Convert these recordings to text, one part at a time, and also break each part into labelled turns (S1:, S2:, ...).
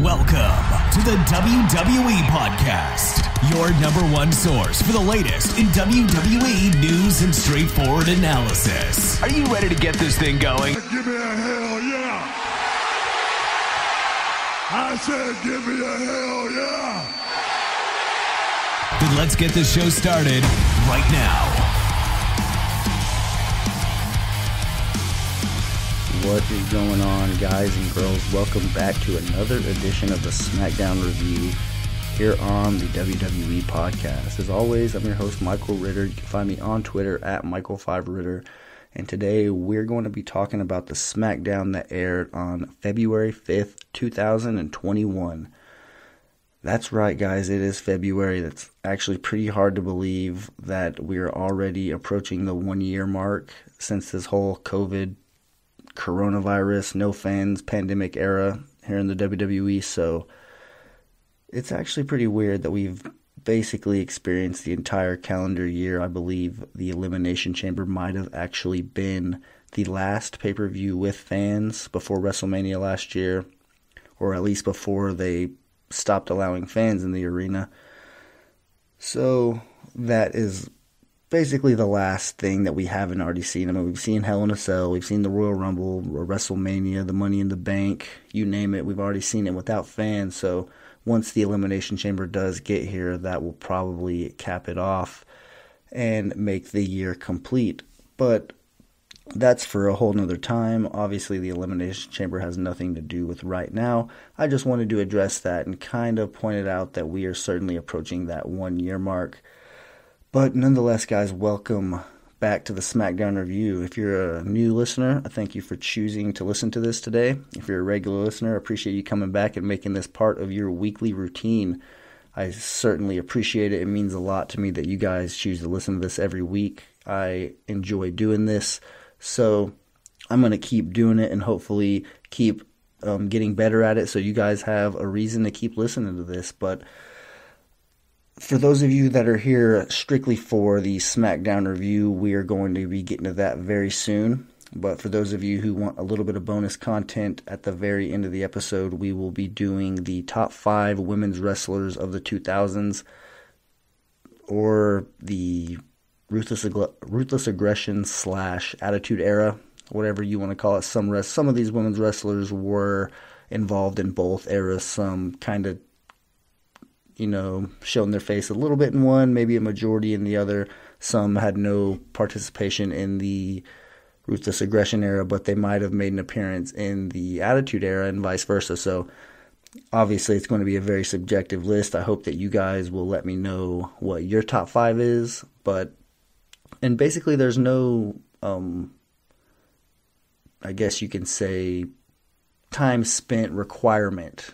S1: Welcome to the WWE Podcast, your number one source for the latest in WWE news and straightforward analysis. Are you ready to get this thing going?
S2: Give me a hell yeah! I said give me a hell yeah!
S1: Then let's get this show started right now.
S3: What is going on, guys and girls? Welcome back to another edition of the SmackDown Review here on the WWE Podcast. As always, I'm your host, Michael Ritter. You can find me on Twitter at Michael5Ritter. And today we're going to be talking about the SmackDown that aired on February 5th, 2021. That's right, guys. It is February. That's actually pretty hard to believe that we're already approaching the 1 year mark since this whole coronavirus, no fans, pandemic era here in the WWE. So it's actually pretty weird that we've basically experienced the entire calendar year. I believe the Elimination Chamber might have actually been the last pay-per-view with fans before WrestleMania last year, or at least before they stopped allowing fans in the arena. So that is basically the last thing that we haven't already seen. I mean, we've seen Hell in a Cell, we've seen the Royal Rumble, or WrestleMania, the Money in the Bank, you name it, we've already seen it without fans. So once the Elimination Chamber does get here, that will probably cap it off and make the year complete. But that's for a whole nother time. Obviously, the Elimination Chamber has nothing to do with right now. I just wanted to address that and kind of pointed out that we are certainly approaching that 1 year mark. But nonetheless, guys, welcome back to the SmackDown Review. If you're a new listener, I thank you for choosing to listen to this today. If you're a regular listener, I appreciate you coming back and making this part of your weekly routine. I certainly appreciate it. It means a lot to me that you guys choose to listen to this every week. I enjoy doing this, so I'm going to keep doing it and hopefully keep getting better at it so you guys have a reason to keep listening to this. But for those of you that are here strictly for the SmackDown Review, we are going to be getting to that very soon. But for those of you who want a little bit of bonus content at the very end of the episode, we will be doing the top 5 women's wrestlers of the 2000s, or the ruthless aggression / attitude era, whatever you want to call it. Some of these women's wrestlers were involved in both eras. Some kind of shown their face a little bit in one, maybe a majority in the other. Some had no participation in the Ruthless Aggression era, but they might have made an appearance in the Attitude era and vice versa. So obviously it's going to be a very subjective list. I hope that you guys will let me know what your top 5 is. And basically there's no, I guess you can say, time spent requirement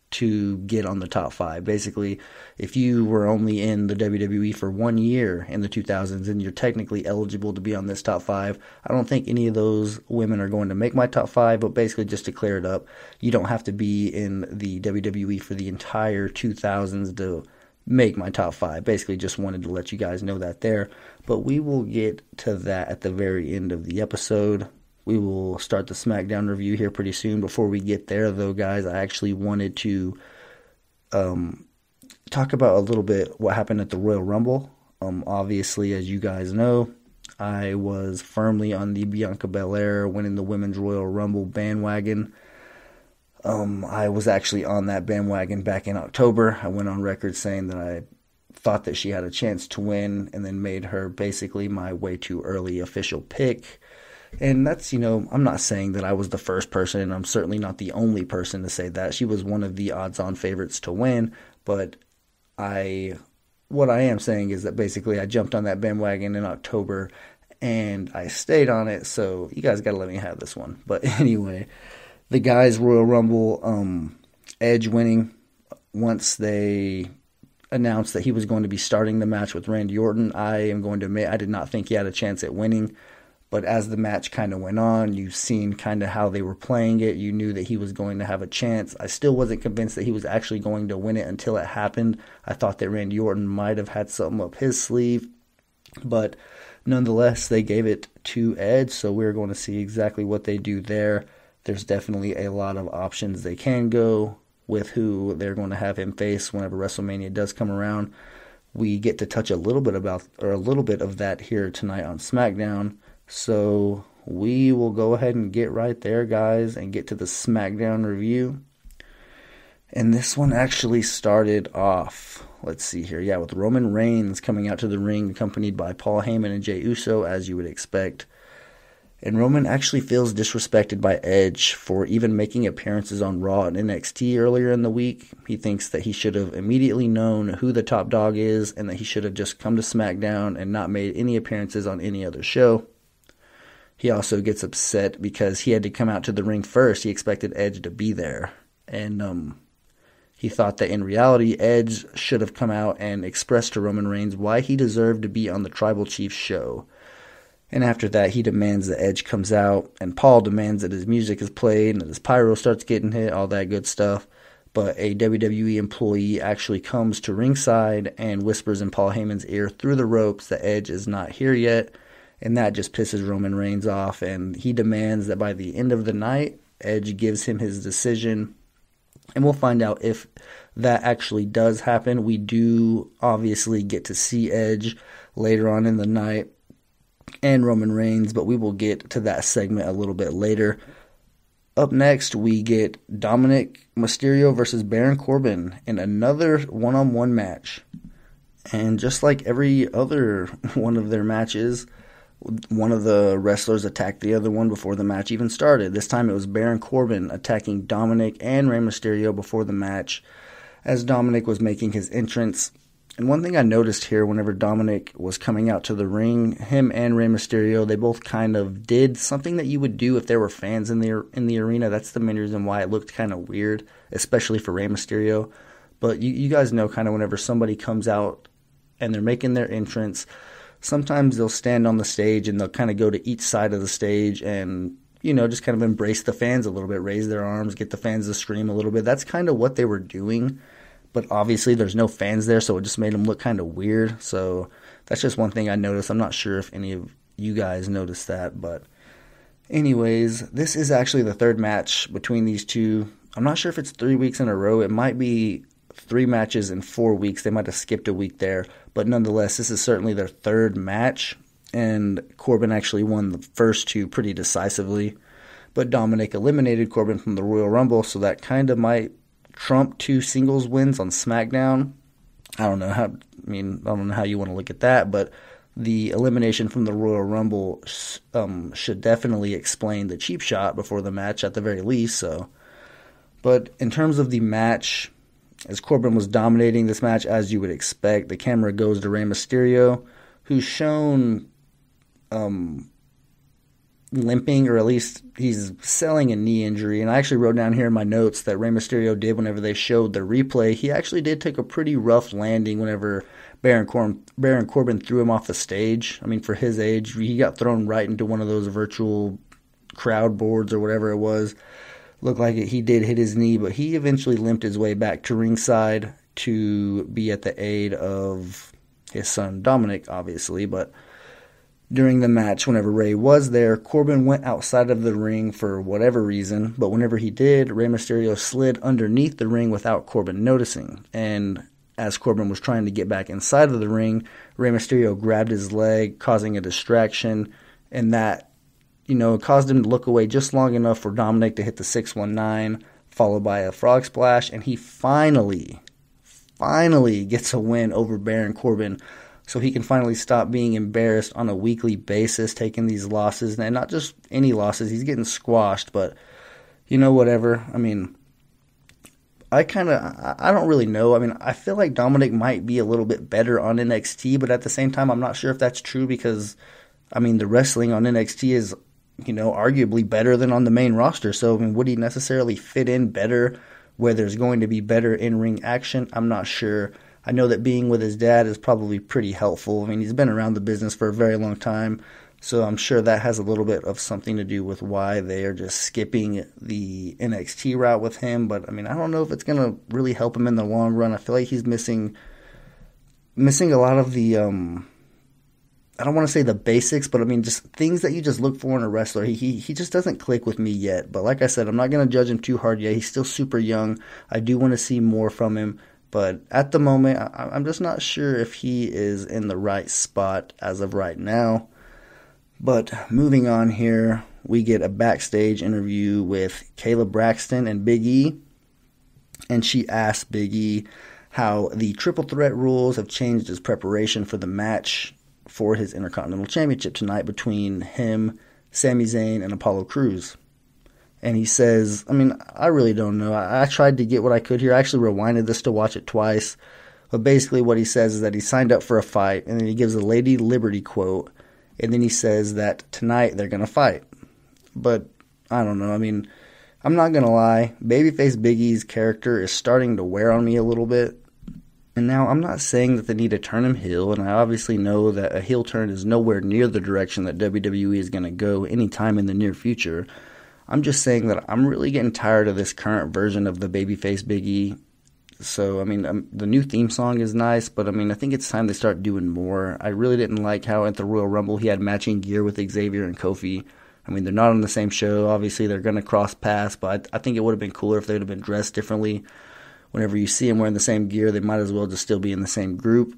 S3: to get on the top 5. Basically, if you were only in the WWE for 1 year in the 2000s, and you're technically eligible to be on this top 5, I don't think any of those women are going to make my top 5, but basically just to clear it up, you don't have to be in the WWE for the entire 2000s to make my top 5. Basically just wanted to let you guys know that there, but we will get to that at the very end of the episode. We will start the SmackDown Review here pretty soon. Before we get there, though, guys, I actually wanted to talk about a little bit what happened at the Royal Rumble. Obviously, as you guys know, I was firmly on the Bianca Belair winning the Women's Royal Rumble bandwagon. I was actually on that bandwagon back in October. I went on record saying that I thought that she had a chance to win, and then made her basically my way too early official pick. And that's, I'm not saying that I was the first person, and I'm certainly not the only person to say that. She was one of the odds-on favorites to win, but what I am saying is that basically I jumped on that bandwagon in October, and I stayed on it, so you guys got to let me have this one. But anyway, the guys' Royal Rumble, Edge winning once they announced that he was going to be starting the match with Randy Orton. I am going to admit I did not think he had a chance at winning. But as the match kind of went on, you've seen kind of how they were playing it. You knew that he was going to have a chance. I still wasn't convinced that he was actually going to win it until it happened. I thought that Randy Orton might have had something up his sleeve. But nonetheless, they gave it to Edge, so we're going to see exactly what they do there. There's definitely a lot of options they can go. with who they're going to have him face whenever WrestleMania does come around. We get to touch a little bit of that here tonight on SmackDown. So we will go ahead and get right there, guys, and get to the SmackDown review. And this one actually started off, let's see here, with Roman Reigns coming out to the ring accompanied by Paul Heyman and Jey Uso, as you would expect. And Roman actually feels disrespected by Edge for even making appearances on Raw and NXT earlier in the week. He thinks that he should have immediately known who the top dog is and that he should have just come to SmackDown and not made any appearances on any other show. He also gets upset because he had to come out to the ring first. He expected Edge to be there. And he thought that in reality, Edge should have come out and expressed to Roman Reigns why he deserved to be on the Tribal Chief show. And after that, he demands that Edge comes out, and Paul demands that his music is played and that his pyro starts getting hit, all that good stuff. But a WWE employee actually comes to ringside and whispers in Paul Heyman's ear through the ropes that Edge is not here yet, and that just pisses Roman Reigns off, and he demands that by the end of the night, Edge gives him his decision. And we'll find out if that actually does happen. We do obviously get to see Edge later on in the night and Roman Reigns, but we will get to that segment a little bit later. Up next, we get Dominic Mysterio versus Baron Corbin in another one-on-one match. And just like every other one of their matches, one of the wrestlers attacked the other one before the match even started. This time it was Baron Corbin attacking Dominic and Rey Mysterio before the match as Dominic was making his entrance. And one thing I noticed here whenever Dominic was coming out to the ring, him and Rey Mysterio, they both kind of did something that you would do if there were fans in the arena. That's the main reason why it looked kind of weird, especially for Rey Mysterio. But you guys know kind of whenever somebody comes out and they're making their entrance, sometimes they'll stand on the stage and they'll kind of go to each side of the stage and, just kind of embrace the fans a little bit, raise their arms, get the fans to scream a little bit. That's kind of what they were doing. But obviously there's no fans there, so it just made them look kind of weird. So that's just one thing I noticed. I'm not sure if any of you guys noticed that. But anyways, this is actually the third match between these two. I'm not sure if it's 3 weeks in a row. It might be 3 matches in 4 weeks. They might have skipped a week there. But nonetheless, this is certainly their third match. And Corbin actually won the first 2 pretty decisively. But Dominic eliminated Corbin from the Royal Rumble, so that kind of might trump 2 singles wins on SmackDown. I don't know how you want to look at that, but the elimination from the Royal Rumble should definitely explain the cheap shot before the match at the very least. So, but in terms of the match, as Corbin was dominating this match as you would expect, the camera goes to Rey Mysterio, who's shown limping, or at least he's selling a knee injury. And I actually wrote down here in my notes that Rey Mysterio did whenever they showed the replay. He actually did take a pretty rough landing whenever Baron Corbin threw him off the stage. I mean, for his age, he got thrown right into one of those virtual crowd boards or whatever it was. Looked like he did hit his knee, but he eventually limped his way back to ringside to be at the aid of his son Dominic, obviously. But during the match, whenever Rey was there, Corbin went outside of the ring for whatever reason, but whenever he did, Rey Mysterio slid underneath the ring without Corbin noticing. And as Corbin was trying to get back inside of the ring, Rey Mysterio grabbed his leg, causing a distraction, and that, caused him to look away just long enough for Dominic to hit the 619, followed by a frog splash, and he finally gets a win over Baron Corbin. So he can finally stop being embarrassed on a weekly basis, taking these losses. And not just any losses, he's getting squashed, but, whatever. I mean, I don't really know. I mean, I feel like Dominic might be a little bit better on NXT, but at the same time, I'm not sure if that's true because, I mean, the wrestling on NXT is, arguably better than on the main roster. So, I mean, would he necessarily fit in better where there's going to be better in-ring action? I'm not sure. I know that being with his dad is probably pretty helpful. I mean, he's been around the business for a very long time, so I'm sure that has a little bit of something to do with why they are just skipping the NXT route with him. But, I mean, I don't know if it's going to really help him in the long run. I feel like he's missing a lot of the I don't want to say the basics, but I mean just things that you just look for in a wrestler. He just doesn't click with me yet. But like I said, I'm not going to judge him too hard yet. He's still super young. I do want to see more from him. But at the moment, I'm just not sure if he is in the right spot as of right now. But moving on here, we get a backstage interview with Kayla Braxton and Big E. And she asked Big E how the triple threat rules have changed his preparation for the match for his Intercontinental Championship tonight between him, Sami Zayn, and Apollo Crews. And he says, I mean, I really don't know. I tried to get what I could here. I actually rewinded this to watch it twice. But basically what he says is that he signed up for a fight, and then he gives a Lady Liberty quote, and then he says that tonight they're going to fight. But I don't know. I mean, I'm not going to lie. Babyface Big E's character is starting to wear on me a little bit. And now I'm not saying that they need to turn him heel, and I obviously know that a heel turn is nowhere near the direction that WWE is going to go anytime in the near future. I'm just saying that I'm really getting tired of this current version of the babyface Big E. So, I mean, the new theme song is nice, but I mean, I think it's time they start doing more. I really didn't like how at the Royal Rumble he had matching gear with Xavier and Kofi. I mean, they're not on the same show. Obviously, they're going to cross paths, but I think it would have been cooler if they would have been dressed differently. Whenever you see them wearing the same gear, they might as well just still be in the same group.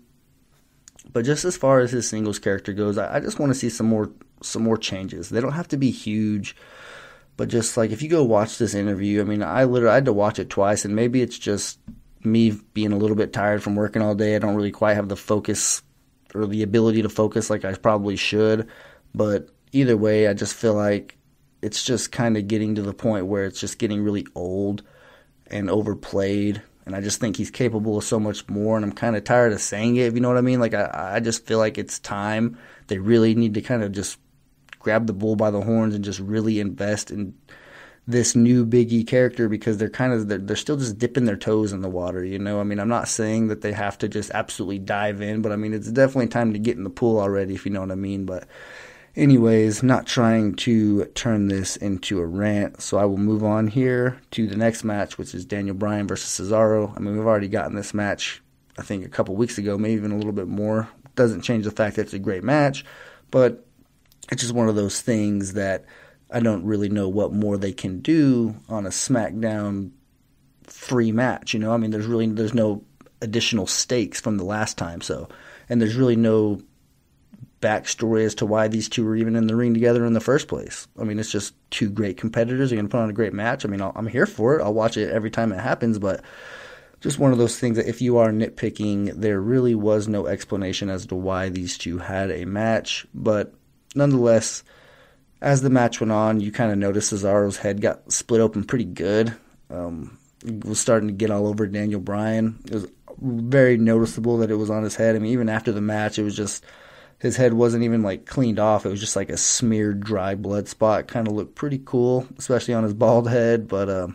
S3: But just as far as his singles character goes, I just want to see some more changes. They don't have to be huge, but just like if you go watch this interview, I mean, I had to watch it twice, and maybe it's just me being a little bit tired from working all day. I don't really quite have the focus or the ability to focus like I probably should. But either way, I just feel like it's just kind of getting to the point where it's just getting really old and overplayed, and I just think he's capable of so much more, and I'm kind of tired of saying it, if you know what I mean? Like, I just feel like it's time. They really need to kind of just grab the bull by the horns and just really invest in this new Big E character, because they're still just dipping their toes in the water, you know? I mean, I'm not saying that they have to just absolutely dive in, but I mean, it's definitely time to get in the pool already, if you know what I mean? But anyways, not trying to turn this into a rant, so I will move on here to the next match, which is Daniel Bryan versus Cesaro. I mean, we've already gotten this match, I think, a couple weeks ago, maybe even a little bit more. Doesn't change the fact that it's a great match, but it's just one of those things that I don't really know what more they can do on a SmackDown free match, you know? I mean, there's no additional stakes from the last time, and there's really no backstory as to why these two were even in the ring together in the first place. I mean, it's just two great competitors. They're going to put on a great match. I mean, I'm here for it. I'll watch it every time it happens, but just one of those things that if you are nitpicking, there really was no explanation as to why these two had a match. But nonetheless, as the match went on, you kind of noticed Cesaro's head got split open pretty good. It was starting to get all over Daniel Bryan. It was very noticeable that it was on his head. I mean, even after the match, it was just his head wasn't even like cleaned off. It was just like a smeared dry blood spot. Kind of looked pretty cool, especially on his bald head. But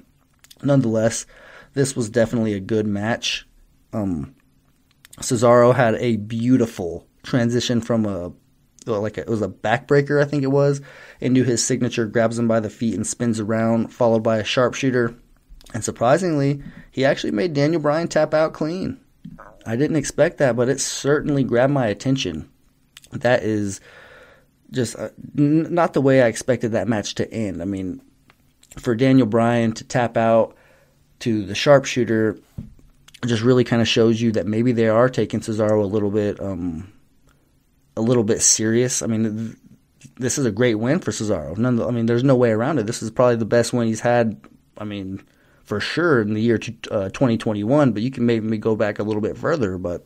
S3: nonetheless, this was definitely a good match. Cesaro had a beautiful transition from it was a backbreaker, I think it was, into his signature, grabs him by the feet and spins around, followed by a sharpshooter. And surprisingly, he actually made Daniel Bryan tap out clean. I didn't expect that, but it certainly grabbed my attention. That is just not the way I expected that match to end. I mean, for Daniel Bryan to tap out to the sharpshooter just really kind of shows you that maybe they are taking Cesaro a little bit serious. I mean, this is a great win for Cesaro. I mean, there's no way around it. This is probably the best win he's had, I mean, for sure in the year 2021, but you can maybe go back a little bit further. But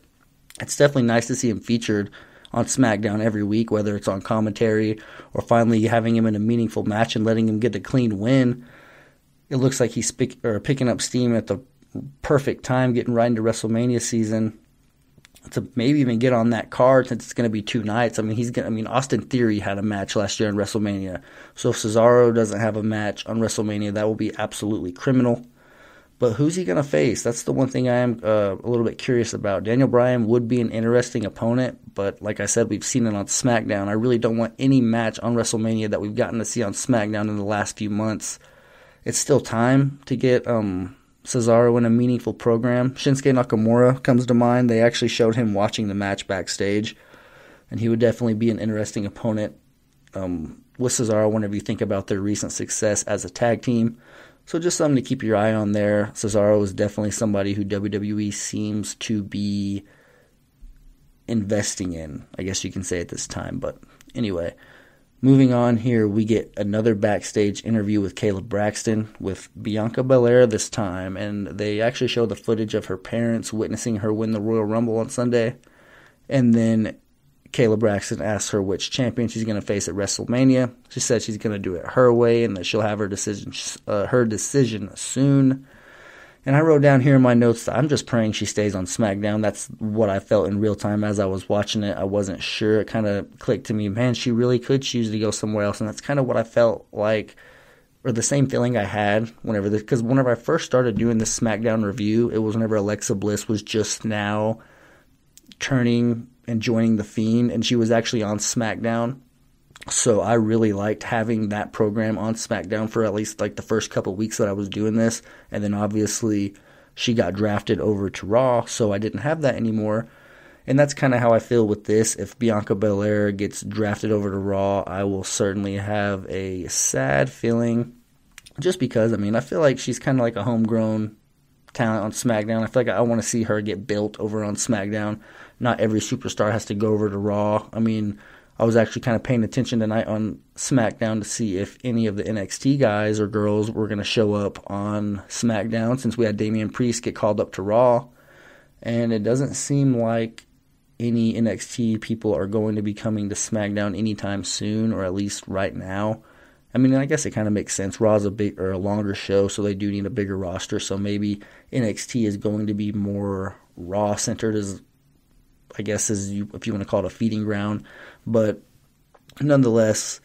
S3: it's definitely nice to see him featured on SmackDown every week, whether it's on commentary or finally having him in a meaningful match and letting him get a clean win. It looks like he's picking up steam at the perfect time, getting right into WrestleMania season to maybe even get on that card since it's going to be 2 nights. I mean, Austin Theory had a match last year in WrestleMania. So if Cesaro doesn't have a match on WrestleMania, that will be absolutely criminal. But who's he going to face? That's the one thing I am a little bit curious about. Daniel Bryan would be an interesting opponent, but like I said, we've seen it on SmackDown. I really don't want any match on WrestleMania that we've gotten to see on SmackDown in the last few months. It's still time to get Cesaro in a meaningful program. Shinsuke Nakamura comes to mind. They actually showed him watching the match backstage. and he would definitely be an interesting opponent with Cesaro whenever you think about their recent success as a tag team. So just something to keep your eye on there. Cesaro is definitely somebody who WWE seems to be investing in, I guess you can say at this time. But anyway, moving on here, we get another backstage interview with Caleb Braxton with Bianca Belair this time, and they actually show the footage of her parents witnessing her win the Royal Rumble on Sunday. And then Caleb Braxton asks her which champion she's going to face at WrestleMania. She said she's going to do it her way and that she'll have her decision soon. And I wrote down here in my notes that I'm just praying she stays on SmackDown. That's what I felt in real time as I was watching it. I wasn't sure. It kind of clicked to me, man, she really could choose to go somewhere else. And that's kind of what I felt like, or the same feeling I had because whenever I first started doing this SmackDown review, it was whenever Alexa Bliss was just now turning and joining The Fiend, and she was actually on SmackDown. So I really liked having that program on SmackDown for at least like the first couple weeks that I was doing this. And then obviously she got drafted over to Raw, so I didn't have that anymore. And that's kind of how I feel with this. If Bianca Belair gets drafted over to Raw, I will certainly have a sad feeling. Just because, I feel like she's kind of like a homegrown talent on SmackDown. I feel like I want to see her get built over on SmackDown. Not every superstar has to go over to Raw. I was actually kind of paying attention tonight on SmackDown to see if any of the NXT guys or girls were going to show up on SmackDown since we had Damian Priest get called up to Raw. And it doesn't seem like any NXT people are going to be coming to SmackDown anytime soon, or at least right now. I guess it kind of makes sense. Raw's a longer show, so they do need a bigger roster. So maybe NXT is going to be more Raw-centered, if you want to call it a feeding ground. But nonetheless,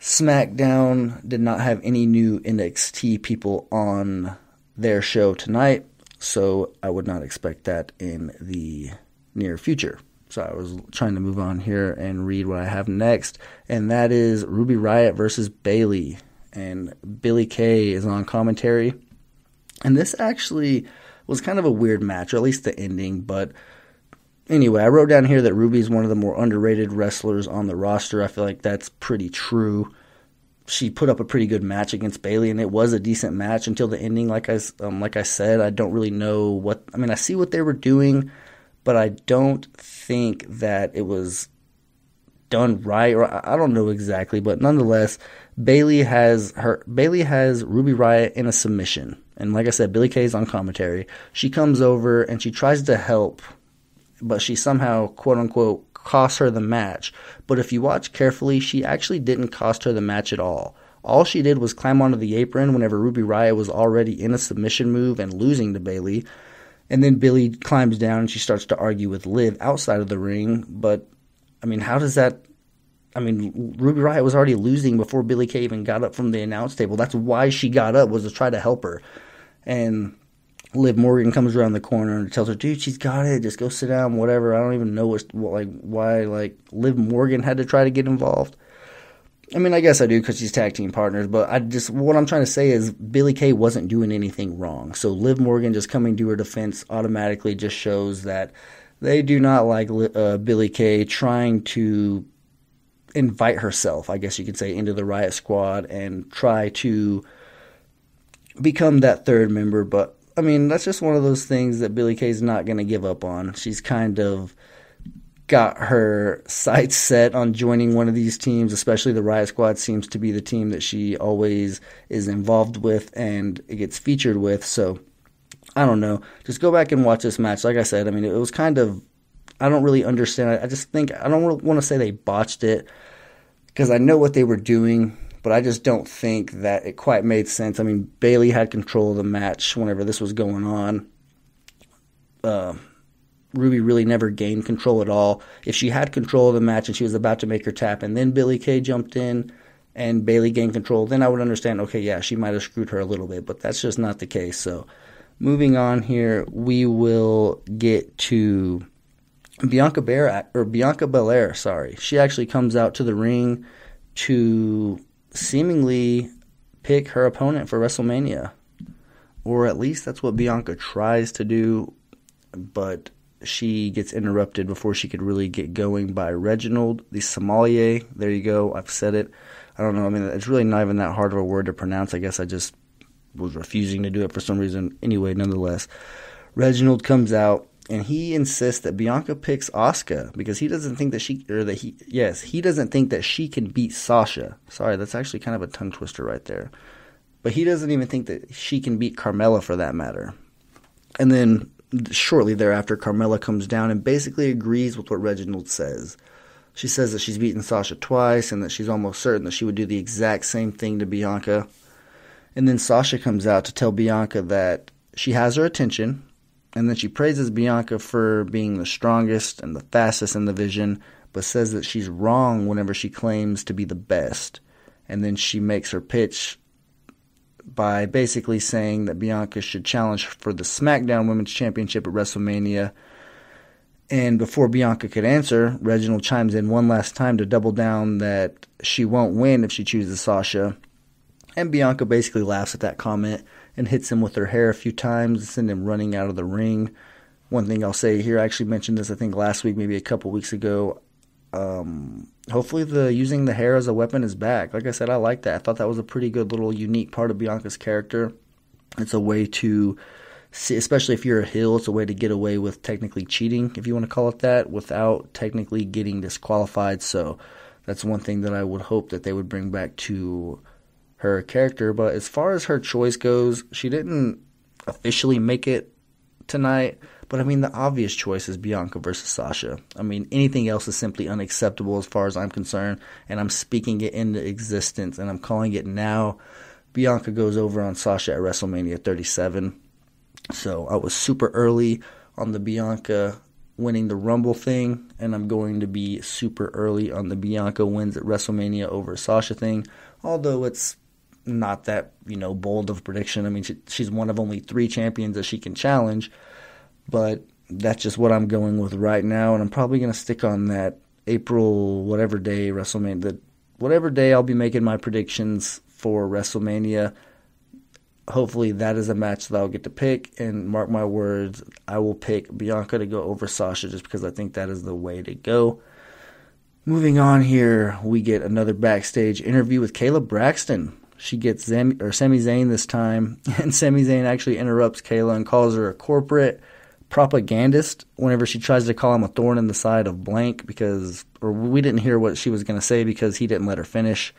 S3: SmackDown did not have any new NXT people on their show tonight, so I would not expect that in the near future. So I was trying to move on here and read what I have next, and that is Ruby Riott versus Bayley, and Billie Kay is on commentary. And this actually was kind of a weird match, or at least the ending, but anyway, I wrote down here that Ruby is one of the more underrated wrestlers on the roster. I feel like that's pretty true. She put up a pretty good match against Bayley, and it was a decent match until the ending. Like I said, I don't really know what. I see what they were doing, but I don't think that it was done right, or I don't know exactly. But nonetheless, Bayley has Ruby Riott in a submission, and like I said, Billie Kay is on commentary. She comes over and she tries to help, but she somehow, quote-unquote, cost her the match. But if you watch carefully, she actually didn't cost her the match at all. All she did was climb onto the apron whenever Ruby Riott was already in a submission move and losing to Bayley. And then Billie climbs down and she starts to argue with Liv outside of the ring. But, how does that... Ruby Riott was already losing before Billie Kay even got up from the announce table. That's why she got up, was to try to help her. And Liv Morgan comes around the corner and tells her, dude, she's got it. Just go sit down, whatever. I don't even know why Liv Morgan had to try to get involved. I guess I do because she's tag team partners, but what I'm trying to say is Billie Kay wasn't doing anything wrong. So Liv Morgan just coming to her defense automatically just shows that they do not like Billie Kay trying to invite herself, I guess you could say, into the Riott Squad and try to become that third member. But that's just one of those things that Billie Kay's not going to give up on. She's kind of got her sights set on joining one of these teams, especially the Riott Squad seems to be the team that she always is involved with and it gets featured with. So, I don't know. Just go back and watch this match. Like I said, it was kind of, I don't really understand. I just think, I don't want to say they botched it because I know what they were doing, but I just don't think that it quite made sense. Bayley had control of the match whenever this was going on. Ruby really never gained control at all. If she had control of the match and she was about to make her tap and then Billie Kay jumped in and Bayley gained control, then I would understand, okay, yeah, she might have screwed her a little bit, but that's just not the case. So moving on here, we will get to Bianca Belair. She actually comes out to the ring to seemingly pick her opponent for WrestleMania. Or at least that's what Bianca tries to do, but she gets interrupted before she could really get going by Reginald, the sommelier. There you go. I've said it. I don't know. I mean, it's really not even that hard of a word to pronounce. I guess I just was refusing to do it for some reason. Anyway, nonetheless, Reginald comes out and he insists that Bianca picks Asuka because he doesn't think that he doesn't think that she can beat Sasha. Sorry, that's actually kind of a tongue twister right there. But he doesn't even think that she can beat Carmella for that matter. And then shortly thereafter, Carmella comes down and basically agrees with what Reginald says. She says that she's beaten Sasha twice and that she's almost certain that she would do the exact same thing to Bianca. And then Sasha comes out to tell Bianca that she has her attention, and then she praises Bianca for being the strongest and the fastest in the division, but says that she's wrong whenever she claims to be the best. And then she makes her pitch by basically saying that Bianca should challenge for the SmackDown Women's Championship at WrestleMania. And before Bianca could answer, Reginald chimes in one last time to double down that she won't win if she chooses Sasha. And Bianca basically laughs at that comment and hits him with her hair a few times and sends him running out of the ring. One thing I'll say here, I actually mentioned this I think last week, maybe a couple weeks ago. Hopefully using the hair as a weapon is back. Like I said, I like that. I thought that was a pretty good little unique part of Bianca's character. It's a way to see, especially if you're a heel, it's a way to get away with technically cheating, if you want to call it that, without technically getting disqualified. So that's one thing that I would hope that they would bring back to her character. But as far as her choice goes, she didn't officially make it tonight. But, I mean, the obvious choice is Bianca versus Sasha. I mean, anything else is simply unacceptable as far as I'm concerned, and I'm speaking it into existence, and I'm calling it now. Bianca goes over on Sasha at WrestleMania 37. So I was super early on the Bianca winning the Rumble thing, and I'm going to be super early on the Bianca wins at WrestleMania over Sasha thing, although it's not that, bold of a prediction. I mean, she's one of only 3 champions that she can challenge. But that's just what I'm going with right now, and I'm probably going to stick on that April whatever day WrestleMania, whatever day I'll be making my predictions for WrestleMania. Hopefully that is a match that I'll get to pick, and mark my words, I will pick Bianca to go over Sasha just because I think that is the way to go. Moving on here, we get another backstage interview with Kayla Braxton. She gets Sami Zayn this time, and Sami Zayn actually interrupts Kayla and calls her a corporate propagandist whenever she tries to call him a thorn in the side of blank we didn't hear what she was going to say because he didn't let her finish.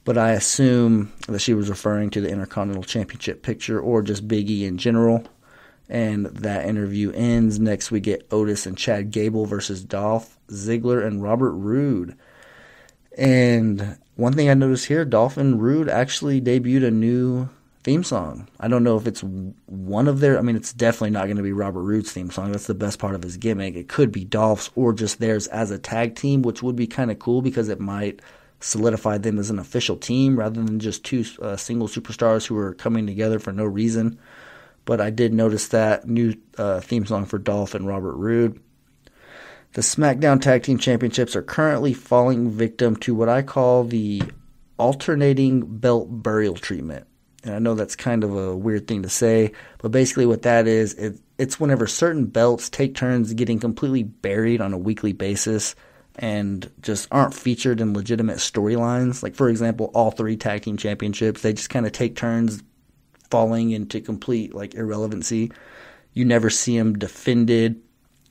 S3: But I assume that she was referring to the Intercontinental Championship picture or just Big E in general. And that interview ends. Next we get Otis and Chad Gable versus Dolph Ziggler and Robert Roode. And one thing I noticed here, Dolph and Roode actually debuted a new theme song. I don't know if it's one of their, it's definitely not going to be Robert Roode's theme song. That's the best part of his gimmick. It could be Dolph's or just theirs as a tag team, which would be kind of cool because it might solidify them as an official team rather than just 2 single superstars who are coming together for no reason. But I did notice that new theme song for Dolph and Robert Roode. The SmackDown Tag Team Championships are currently falling victim to what I call the alternating belt burial treatment. And I know that's kind of a weird thing to say, but basically what that is, it's whenever certain belts take turns getting completely buried on a weekly basis and just aren't featured in legitimate storylines. Like, for example, all 3 tag team championships, they just kind of take turns falling into complete, irrelevancy. You never see them defended.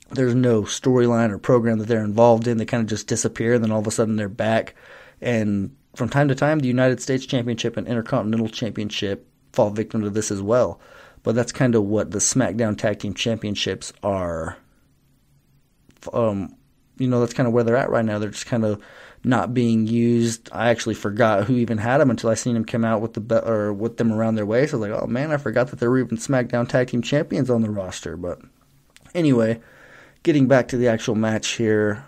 S3: There's no storyline or program that they're involved in. They kind of just disappear, and then all of a sudden they're back. And from time to time, the United States Championship and Intercontinental Championship fall victim to this as well. But that's kind of what the SmackDown Tag Team Championships are. That's kind of where they're at right now. They're just kind of not being used. I actually forgot who even had them until I seen them come out with with them around their waist. I was like, oh man, I forgot that there were even SmackDown Tag Team Champions on the roster. But anyway, getting back to the actual match here.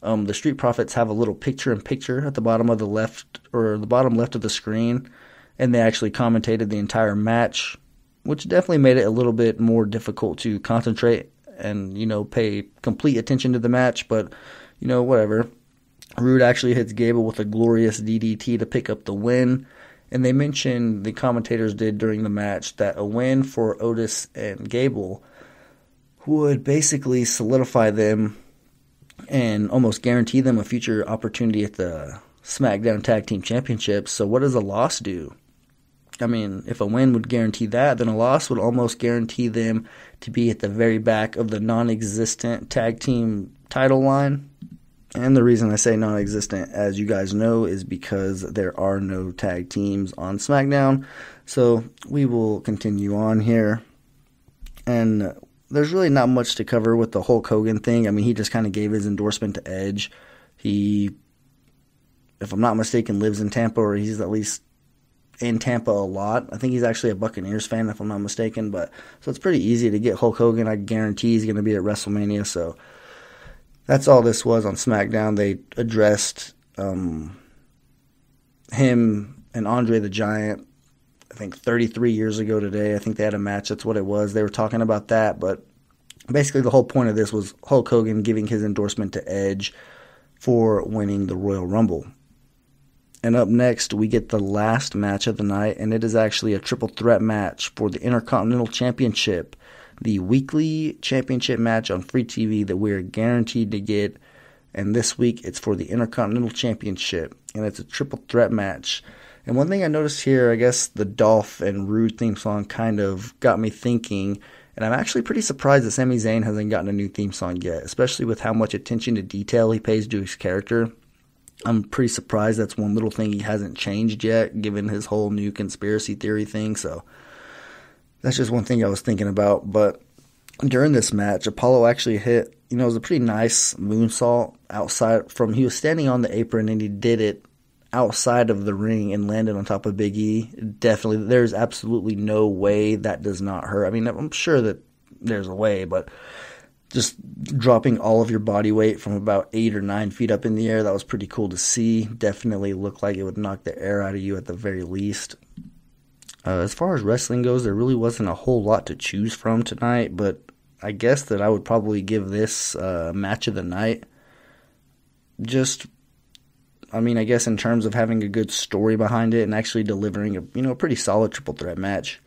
S3: The Street Profits have a little picture-in-picture at the bottom of the left, or the bottom left of the screen, and they actually commentated the entire match, which definitely made it a little bit more difficult to concentrate and, pay complete attention to the match, but, whatever. Roode actually hits Gable with a glorious DDT to pick up the win, and they mentioned, the commentators did during the match, that a win for Otis and Gable would basically solidify them and almost guarantee them a future opportunity at the SmackDown Tag Team Championships. So what does a loss do? I mean, if a win would guarantee that, then a loss would almost guarantee them to be at the very back of the non-existent tag team title line. And the reason I say non-existent, as you guys know, is because there are no tag teams on SmackDown. So we will continue on here. And there's really not much to cover with the Hulk Hogan thing. I mean, he just kind of gave his endorsement to Edge. He, if I'm not mistaken, lives in Tampa, or he's at least in Tampa a lot. I think he's actually a Buccaneers fan, if I'm not mistaken. But so it's pretty easy to get Hulk Hogan. I guarantee he's going to be at WrestleMania. So that's all this was on SmackDown. They addressed him and Andre the Giant, I think 33 years ago today. I think they had a match. That's what it was. They were talking about that. But basically the whole point of this was Hulk Hogan giving his endorsement to Edge for winning the Royal Rumble. And up next, we get the last match of the night, and it is actually a triple threat match for the Intercontinental Championship, the weekly championship match on free TV that we are guaranteed to get. And this week, it's for the Intercontinental Championship, and it's a triple threat match. And one thing I noticed here, I guess the Dolph and Rude theme song kind of got me thinking, and I'm actually pretty surprised that Sami Zayn hasn't gotten a new theme song yet, especially with how much attention to detail he pays to his character. I'm pretty surprised that's one little thing he hasn't changed yet, given his whole new conspiracy theory thing. So that's just one thing I was thinking about. But during this match, Apollo actually hit, it was a pretty nice moonsault outside from, he was standing on the apron and he did it outside of the ring and landed on top of Big E. Definitely, there's absolutely no way that does not hurt. I mean, I'm sure that there's a way, but just dropping all of your body weight from about 8 or 9 feet up in the air, that was pretty cool to see. Definitely looked like it would knock the air out of you at the very least. As far as wrestling goes, there really wasn't a whole lot to choose from tonight, but I guess that I would probably give this match of the night. I guess in terms of having a good story behind it and actually delivering a pretty solid triple threat match.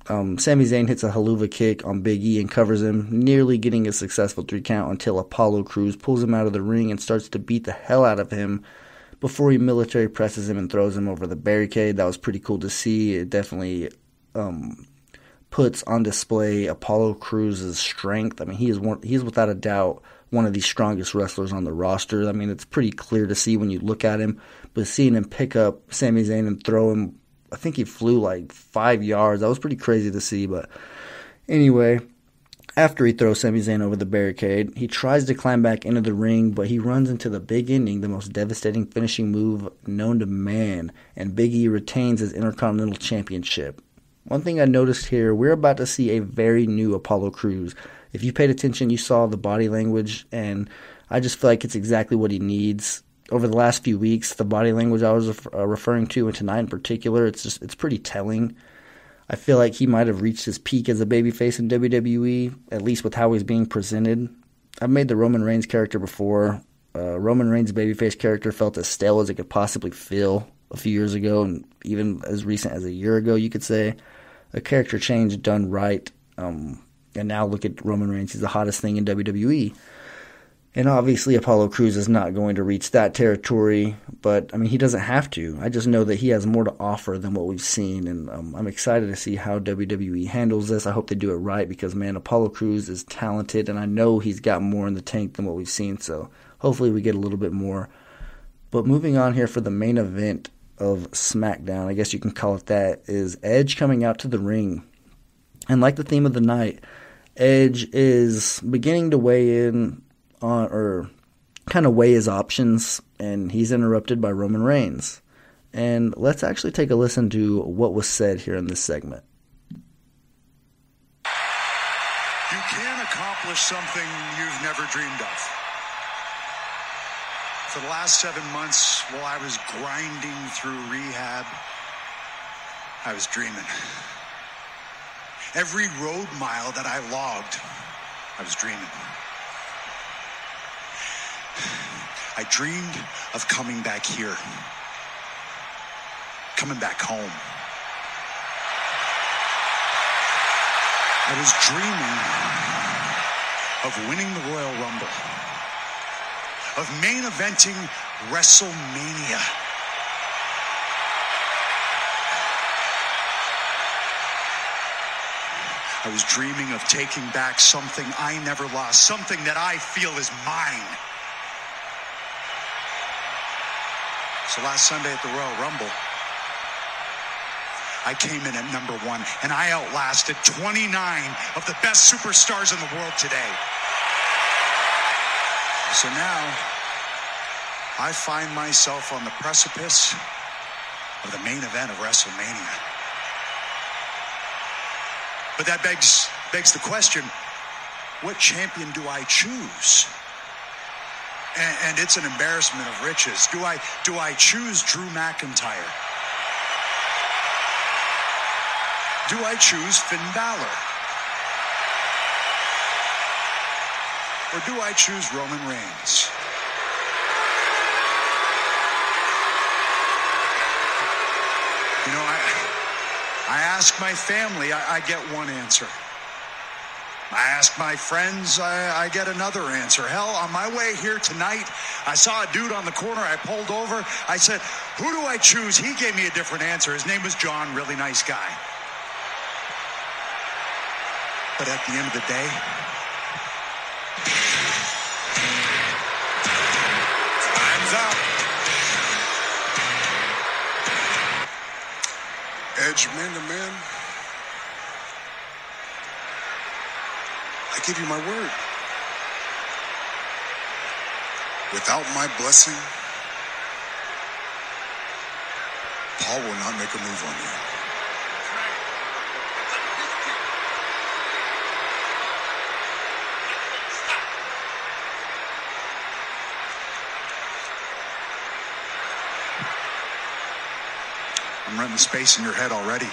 S3: Sami Zayn hits a haluva kick on Big E and covers him, nearly getting a successful 3 count until Apollo Crews pulls him out of the ring and starts to beat the hell out of him before he military presses him and throws him over the barricade. That was pretty cool to see. It definitely puts on display Apollo Crews' strength. I mean, he is without a doubt one of the strongest wrestlers on the roster. I mean, it's pretty clear to see when you look at him, but seeing him pick up Sami Zayn and throw him, I think he flew like 5 yards. That was pretty crazy to see. But anyway, after he throws Sami Zayn over the barricade, he tries to climb back into the ring, but he runs into the big ending, the most devastating finishing move known to man, and Big E retains his Intercontinental Championship. One thing I noticed here, we're about to see a very new Apollo Crews. If you paid attention, you saw the body language, and I just feel like it's exactly what he needs. Over the last few weeks, the body language I was referring to, and tonight in particular, it's pretty telling. I feel like he might have reached his peak as a babyface in WWE, at least with how he's being presented. I've made the Roman Reigns character before. Roman Reigns' babyface character felt as stale as it could possibly feel a few years ago, and even as recent as a year ago, you could say. A character change done right. And now look at Roman Reigns. He's the hottest thing in WWE. And obviously Apollo Crews is not going to reach that territory, but I mean, he doesn't have to. I just know that he has more to offer than what we've seen, and I'm excited to see how WWE handles this. I hope they do it right because, man, Apollo Crews is talented, and I know he's got more in the tank than what we've seen, so hopefully we get a little bit more. But moving on here for the main event of SmackDown, I guess you can call it that, is Edge coming out to the ring. And like the theme of the night, Edge is beginning to weigh in on, or kind of weigh his options, and he's interrupted by Roman Reigns. And let's actually take a listen to what was said here in this segment.
S2: You can accomplish something you've never dreamed of. For the last 7 months, while I was grinding through rehab, I was dreaming. Every road mile that I logged, I was dreaming. I dreamed of coming back here, coming back home. I was dreaming of winning the Royal Rumble, of main eventing WrestleMania. I was dreaming of taking back something I never lost, something that I feel is mine. So last Sunday at the Royal Rumble, I came in at number 1, and I outlasted 29 of the best superstars in the world today. So now, I find myself on the precipice of the main event of WrestleMania. But that begs the question, what champion do I choose? And it's an embarrassment of riches. Do I choose Drew McIntyre? Do I choose Finn Balor? Or do I choose Roman Reigns? You know, I ask my family, I get one answer. I ask my friends, I get another answer. Hell, on my way here tonight, I saw a dude on the corner. I pulled over. I said, who do I choose? He gave me a different answer. His name was John, really nice guy. But at the end of the day, time's up.
S4: Edge, man to man, I give you my word. Without my blessing, Paul will not make a move on you.
S2: I'm renting space in your head already.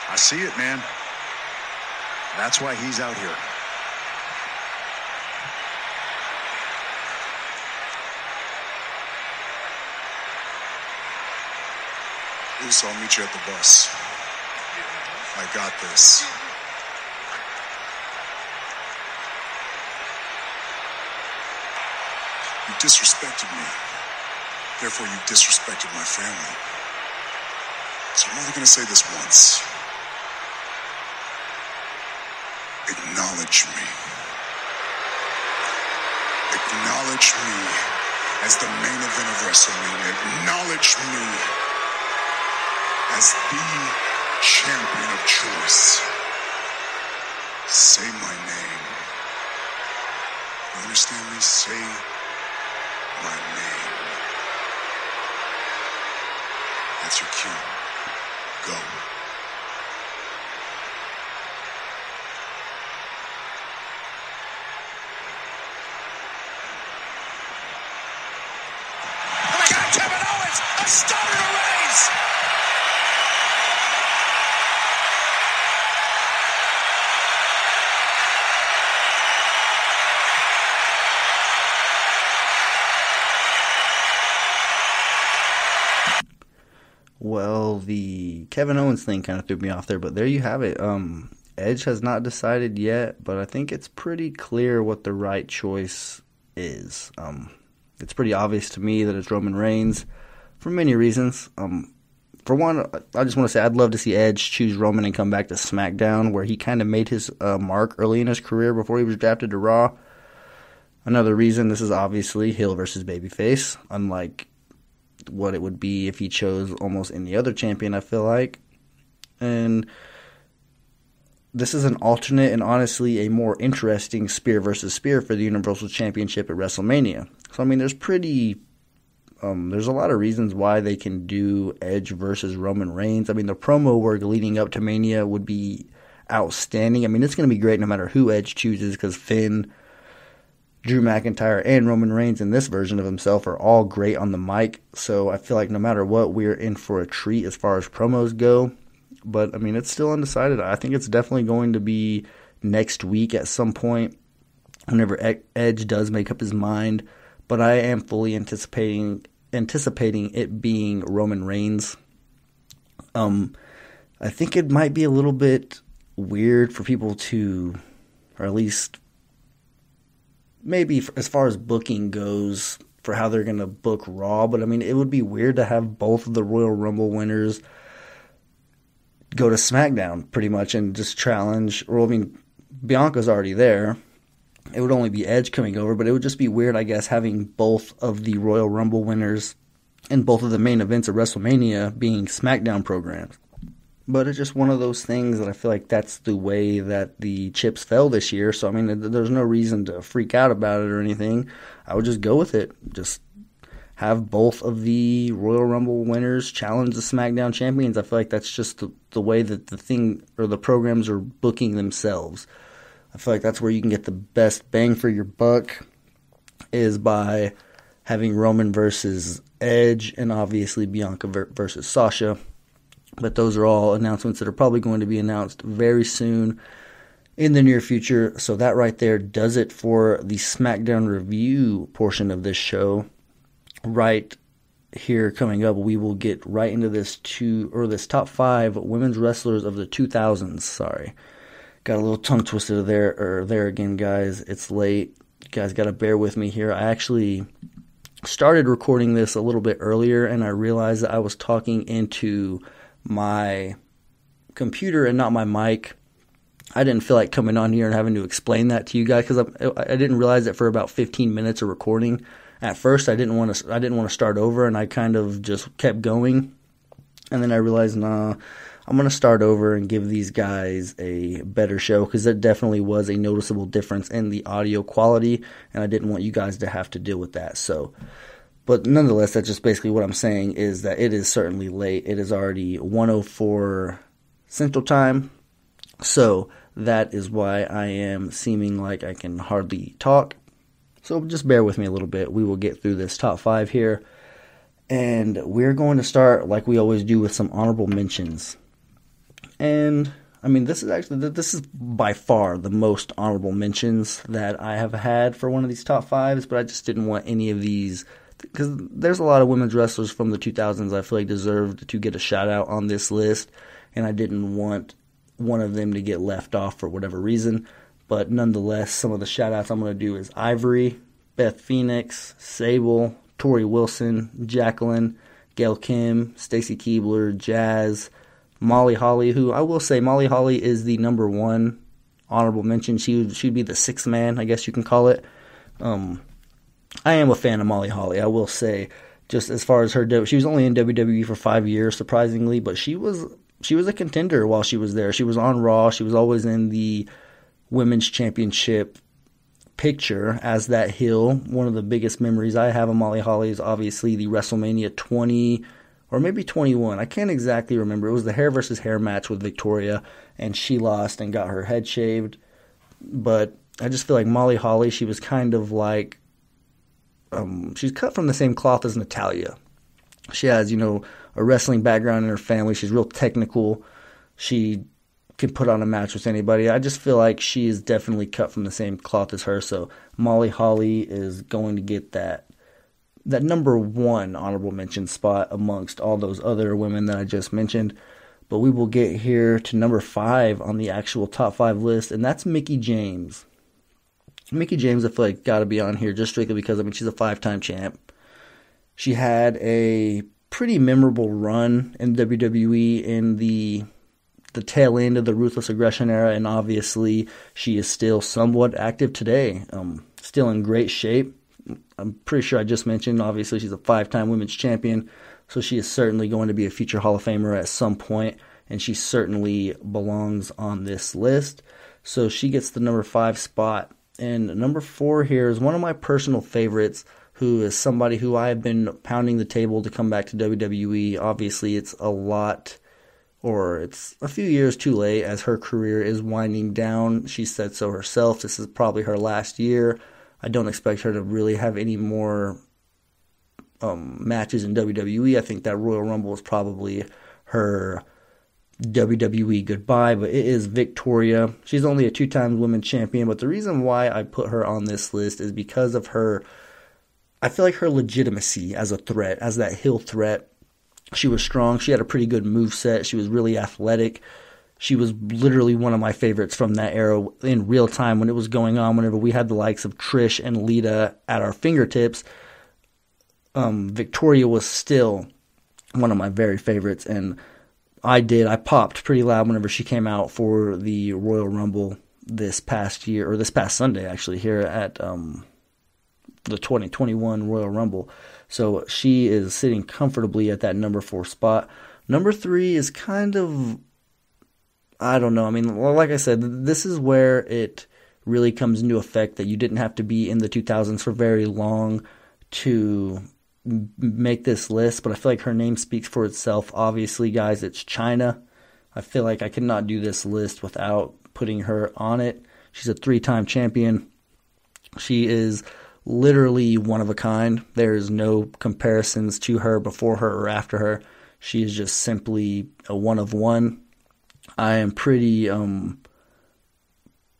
S2: I see it, man. That's why he's out here.
S4: Bruce, I'll meet you at the bus. I got this. You disrespected me. Therefore, you disrespected my family. So I'm only going to say this once. Acknowledge me. Acknowledge me as the main event of WrestleMania. Acknowledge me as the champion of choice. Say my name. You understand me? Say my name. That's your cue. Go.
S2: Oh my God, Kevin Owens! A stunner to raise!
S3: Well, the Kevin Owens thing kind of threw me off there, but there you have it. Edge has not decided yet, but I think it's pretty clear what the right choice is. It's pretty obvious to me that it's Roman Reigns for many reasons. For one, I just want to say I'd love to see Edge choose Roman and come back to SmackDown, where he kind of made his mark early in his career before he was drafted to Raw. Another reason, this is obviously heel versus babyface, unlike what it would be if he chose almost any other champion, I feel like. And this is an alternate and honestly a more interesting spear versus spear for the Universal Championship at WrestleMania. So, I mean, there's a lot of reasons why they can do Edge versus Roman Reigns. I mean, the promo work leading up to Mania would be outstanding. I mean, it's going to be great no matter who Edge chooses, because Finn, Drew McIntyre, and Roman Reigns in this version of himself are all great on the mic. So I feel like no matter what, we're in for a treat as far as promos go. But, I mean, it's still undecided. I think it's definitely going to be next week at some point, whenever Edge does make up his mind. But I am fully anticipating it being Roman Reigns. I think it might be a little bit weird for people to or at least maybe as far as booking goes for how they're going to book Raw. But I mean, it would be weird to have both of the Royal Rumble winners go to SmackDown pretty much and just challenge. Or I mean, Bianca's already there. It would only be Edge coming over, but it would just be weird, I guess, having both of the Royal Rumble winners and both of the main events of WrestleMania being SmackDown programs. But it's just one of those things that I feel like that's the way that the chips fell this year. So, I mean, there's no reason to freak out about it or anything. I would just go with it. Just have both of the Royal Rumble winners challenge the SmackDown champions. I feel like that's just the way that the thing or the programs are booking themselves. I feel like that's where you can get the best bang for your buck, is by having Roman versus Edge and obviously Bianca versus Sasha. But those are all announcements that are probably going to be announced very soon in the near future. So that right there does it for the SmackDown review portion of this show. Right here coming up, we will get right into this top 5 women's wrestlers of the 2000s. Sorry. Got a little tongue twisted there again, guys. It's late. You guys got to bear with me here. I actually started recording this a little bit earlier, and I realized that I was talking into my computer and not my mic. I didn't feel like coming on here and having to explain that to you guys, because I didn't realize that for about 15 minutes of recording. At first, I didn't want to start over, and I kind of just kept going. And then I realized, nah, I'm going to start over and give these guys a better show, because there definitely was a noticeable difference in the audio quality, and I didn't want you guys to have to deal with that. So, but nonetheless, that's just basically what I'm saying, is that it is certainly late. It is already 1:04 Central Time, so that is why I am seeming like I can hardly talk. So just bear with me a little bit. We will get through this top 5 here, and we're going to start like we always do with some honorable mentions. And I mean, this is by far the most honorable mentions that I have had for one of these top 5s, but I just didn't want any of these, because there's a lot of women's wrestlers from the 2000s I feel like deserved to get a shout out on this list, and I didn't want one of them to get left off for whatever reason. But nonetheless, some of the shout outs I'm going to do is Ivory, Beth Phoenix, Sable, Tori Wilson, Jacqueline, Gail Kim, Stacy Keibler, Jazz, Molly Holly, who I will say Molly Holly is the number 1 honorable mention. She'd be the 6th man, I guess you can call it. I am a fan of Molly Holly, I will say. Just as far as her, she was only in WWE for 5 years, surprisingly, but she was a contender while she was there. She was on Raw. She was always in the Women's Championship picture as that heel. One of the biggest memories I have of Molly Holly is obviously the WrestleMania 20 or maybe 21. I can't exactly remember. It was the hair versus hair match with Victoria, and she lost and got her head shaved. But I just feel like Molly Holly, she was kind of like, she's cut from the same cloth as Natalya. She has, a wrestling background in her family. She's real technical. She can put on a match with anybody. I just feel like she is definitely cut from the same cloth as her. So Molly Holly is going to get that number 1 honorable mention spot amongst all those other women that I just mentioned. But we will get here to number 5 on the actual top 5 list, and that's Mickie James. Mickie James, I feel like, got to be on here just strictly because, she's a 5-time champ. She had a pretty memorable run in WWE in the tail end of the Ruthless Aggression era, and obviously she is still somewhat active today, still in great shape. I'm pretty sure I just mentioned, obviously she's a 5-time women's champion, so she is certainly going to be a future Hall of Famer at some point, and she certainly belongs on this list. So she gets the number 5 spot. And number 4 here is one of my personal favorites, who is somebody who I have been pounding the table to come back to WWE. Obviously, it's a few years too late as her career is winding down. She said so herself. This is probably her last year. I don't expect her to really have any more matches in WWE. I think that Royal Rumble is probably her WWE goodbye, but it is Victoria. She's only a 2-time women's champion, but the reason why I put her on this list is because of her, I feel like her legitimacy as a threat, as that heel threat. She was strong. She had a pretty good moveset. She was really athletic. She was literally one of my favorites from that era in real time when it was going on. Whenever we had the likes of Trish and Lita at our fingertips, Victoria was still one of my very favorites. And I popped pretty loud whenever she came out for the Royal Rumble this past Sunday, actually, here at the 2021 Royal Rumble. So she is sitting comfortably at that number 4 spot. Number 3 is kind of, I don't know. I mean, like I said, this is where it really comes into effect that you didn't have to be in the 2000s for very long to make this list, but I feel like her name speaks for itself. Obviously, guys, it's Chyna. I feel like I could not do this list without putting her on it. She's a 3-time champion. She is literally one of a kind. There is no comparisons to her before her or after her. She is just simply a one of one. I am pretty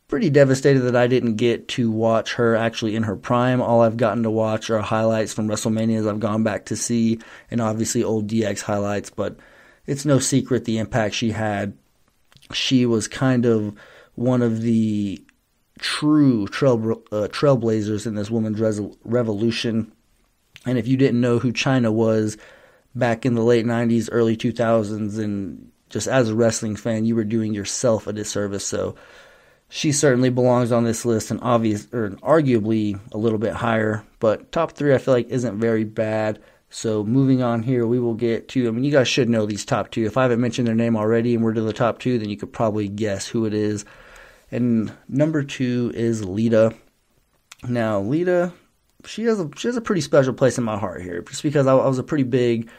S3: devastated that I didn't get to watch her actually in her prime. All I've gotten to watch are highlights from WrestleManias I've gone back to see, and obviously old DX highlights, but it's no secret the impact she had. She was kind of one of the true trailblazers in this women's revolution. And if you didn't know who Chyna was back in the late 90s, early 2000s, and just as a wrestling fan, you were doing yourself a disservice. So she certainly belongs on this list, and arguably a little bit higher. But top 3 I feel like isn't very bad. So moving on here, we will get to, I mean, you guys should know these top 2. If I haven't mentioned their name already and we're to the top 2, then you could probably guess who it is. And number 2 is Lita. Now, Lita, she has a pretty special place in my heart here, just because I was a pretty big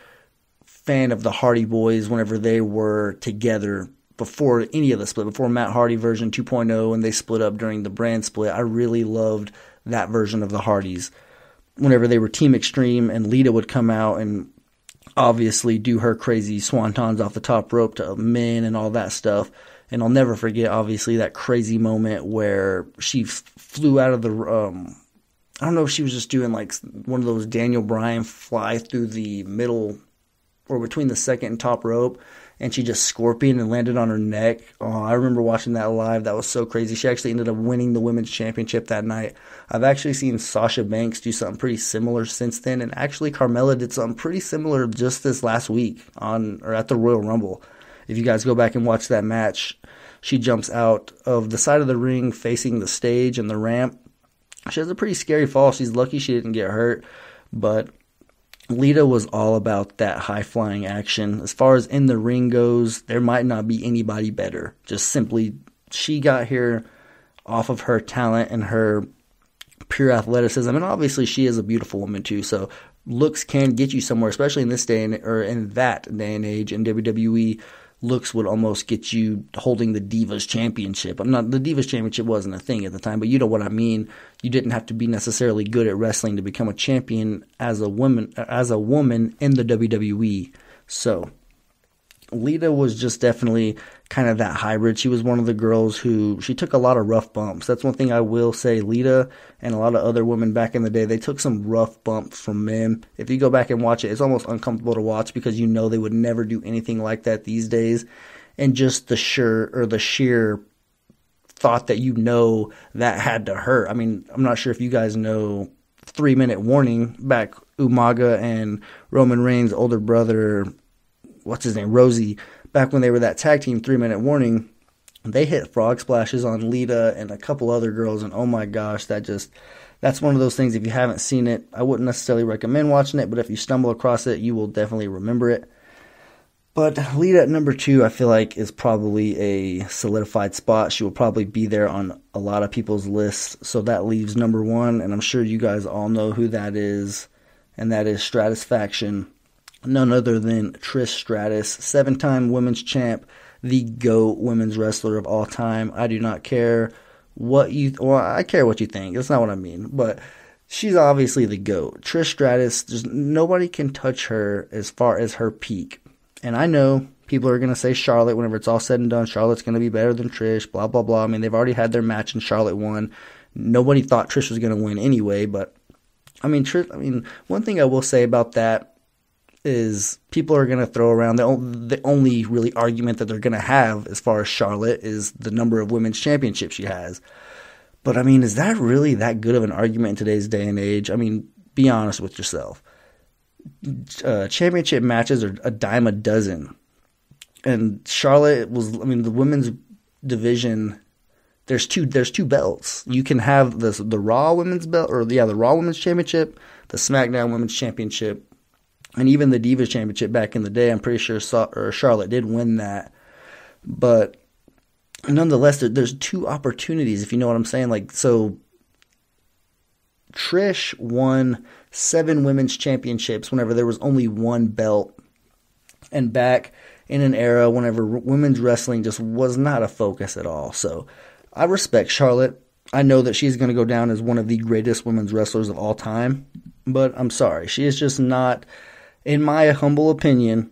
S3: fan of the Hardy Boys whenever they were together before any of the split, before Matt Hardy version 2.0 and they split up during the brand split. I really loved that version of the Hardys. Whenever they were Team Extreme and Lita would come out and obviously do her crazy swantons off the top rope to men and all that stuff. And I'll never forget, obviously, that crazy moment where she flew out of the, I don't know if she was just doing like one of those Daniel Bryan fly through the middle or between the second and top rope, and she just scorpioned and landed on her neck. Oh, I remember watching that live. That was so crazy. She actually ended up winning the women's championship that night. I've actually seen Sasha Banks do something pretty similar since then, and actually Carmella did something pretty similar just this last week at the Royal Rumble. If you guys go back and watch that match, she jumps out of the side of the ring facing the stage and the ramp. She has a pretty scary fall. She's lucky she didn't get hurt, but Lita was all about that high-flying action. As far as in the ring goes, there might not be anybody better. Just simply, she got here off of her talent and her pure athleticism. And obviously, she is a beautiful woman, too. So looks can get you somewhere, especially in this day in that day and age in WWE. Looks would almost get you holding the Divas Championship. The Divas Championship wasn't a thing at the time, but you know what I mean. You didn't have to be necessarily good at wrestling to become a champion as a woman in the WWE. So Lita was just definitely kind of that hybrid. She was one of the girls she took a lot of rough bumps. That's one thing I will say. Lita and a lot of other women back in the day, they took some rough bumps from men. If you go back and watch it, it's almost uncomfortable to watch because you know they would never do anything like that these days. And just the sheer thought that that had to hurt. I mean, I'm not sure if you guys know 3-minute warning back Umaga and Roman Reigns' older brother, what's his name, Rosie, back when they were that tag team 3-minute warning, they hit frog splashes on Lita and a couple other girls, and oh my gosh, that's one of those things, if you haven't seen it, I wouldn't necessarily recommend watching it, but if you stumble across it, you will definitely remember it. But Lita at number 2, I feel like, is probably a solidified spot. She will probably be there on a lot of people's lists, so that leaves number 1, and I'm sure you guys all know who that is, and that is Stratusfaction. None other than Trish Stratus, 7-time women's champ, the GOAT women's wrestler of all time. I do not care I care what you think. That's not what I mean. But she's obviously the GOAT. Trish Stratus, nobody can touch her as far as her peak. And I know people are going to say Charlotte whenever it's all said and done. Charlotte's going to be better than Trish, blah, blah, blah. I mean, they've already had their match and Charlotte won. Nobody thought Trish was going to win anyway. But, one thing I will say about that, is people are going to throw around the only really argument that they're going to have as far as Charlotte is the number of women's championships she has. But, I mean, is that really that good of an argument in today's day and age? I mean, be honest with yourself. Championship matches are a dime a dozen. And Charlotte was, I mean, the women's division, there's two belts. You can have the Raw women's belt, the Raw women's championship, the SmackDown women's championship, and even the Divas Championship back in the day. I'm pretty sure Charlotte did win that. But nonetheless, there's two opportunities, if you know what I'm saying. Like, so Trish won 7 women's championships whenever there was only one belt. And back in an era whenever women's wrestling just was not a focus at all. So I respect Charlotte. I know that she's going to go down as one of the greatest women's wrestlers of all time. But I'm sorry, she is just not, in my humble opinion,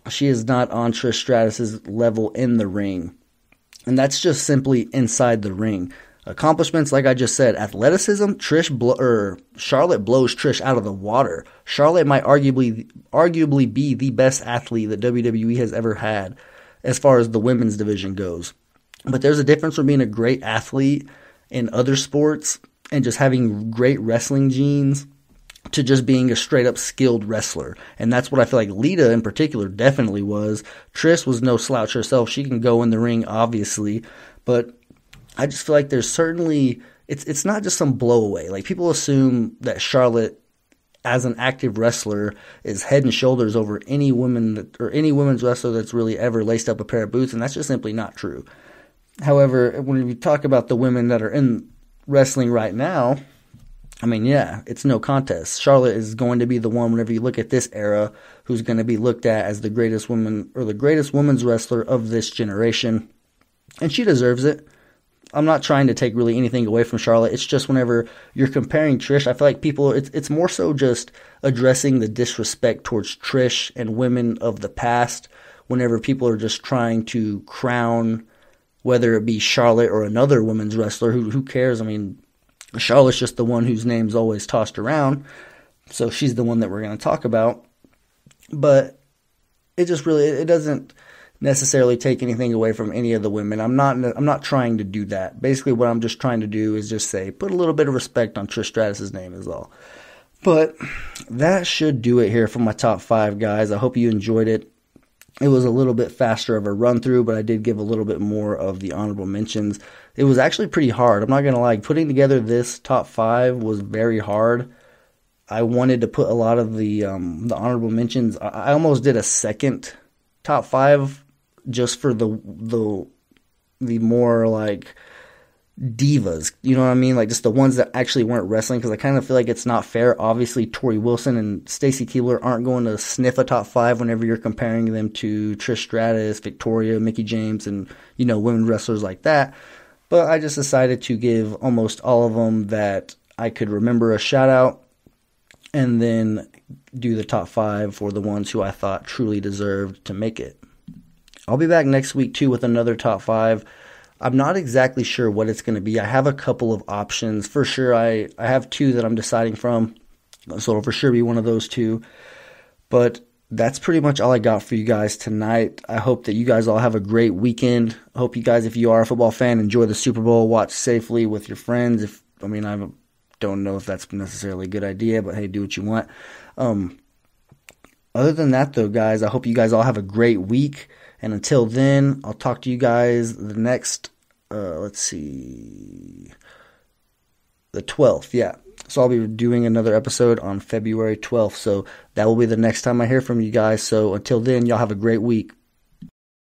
S3: she is not on Trish Stratus's level in the ring. And that's just simply inside the ring. Accomplishments, like I just said, athleticism, Charlotte blows Trish out of the water. Charlotte might arguably be the best athlete that WWE has ever had as far as the women's division goes. But there's a difference from being a great athlete in other sports and just having great wrestling genes to just being a straight-up skilled wrestler. And that's what I feel like Lita in particular definitely was. Trish was no slouch herself. She can go in the ring, obviously. But I just feel like there's certainly, it's not just some blowaway. Like, people assume that Charlotte, as an active wrestler, is head and shoulders over any woman or any women's wrestler that's really ever laced up a pair of boots, and that's just simply not true. However, when we talk about the women that are in wrestling right now, I mean, yeah, it's no contest. Charlotte is going to be the one, whenever you look at this era, who's going to be looked at as the greatest woman or the greatest women's wrestler of this generation. And she deserves it. I'm not trying to take really anything away from Charlotte. It's just whenever you're comparing Trish, I feel like people, it's more so just addressing the disrespect towards Trish and women of the past whenever people are just trying to crown, whether it be Charlotte or another women's wrestler. Who cares? I mean, Charlotte's just the one whose name's always tossed around, so she's the one that we're going to talk about. But it just really, it doesn't necessarily take anything away from any of the women. I'm not trying to do that. Basically, what I'm just trying to do is just say, put a little bit of respect on Trish Stratus's name is all. But that should do it here for my top 5, guys. I hope you enjoyed it. It was a little bit faster of a run through, but I did give a little bit more of the honorable mentions. It was actually pretty hard. I'm not going to lie. Putting together this top 5 was very hard. I wanted to put a lot of the honorable mentions. I almost did a second top 5 just for the more like divas, you know what I mean? Like just the ones that actually weren't wrestling, because I kind of feel like it's not fair. Obviously, Tori Wilson and Stacy Keibler aren't going to sniff a top 5 whenever you're comparing them to Trish Stratus, Victoria, Mickie James, and, you know, women wrestlers like that. But I just decided to give almost all of them that I could remember a shout out, and then do the top 5 for the ones who I thought truly deserved to make it. I'll be back next week too with another top 5. I'm not exactly sure what it's going to be. I have a couple of options. For sure, I have 2 that I'm deciding from, so it'll for sure be one of those 2. But that's pretty much all I got for you guys tonight. I hope that you guys all have a great weekend. I hope you guys, if you are a football fan, enjoy the Super Bowl. Watch safely with your friends. I don't know if that's necessarily a good idea, but hey, do what you want. Other than that, though, guys, I hope you guys all have a great week. And until then, I'll talk to you guys the next, the 12th, yeah. So I'll be doing another episode on February 12th. So that will be the next time I hear from you guys. So until then, y'all have a great week.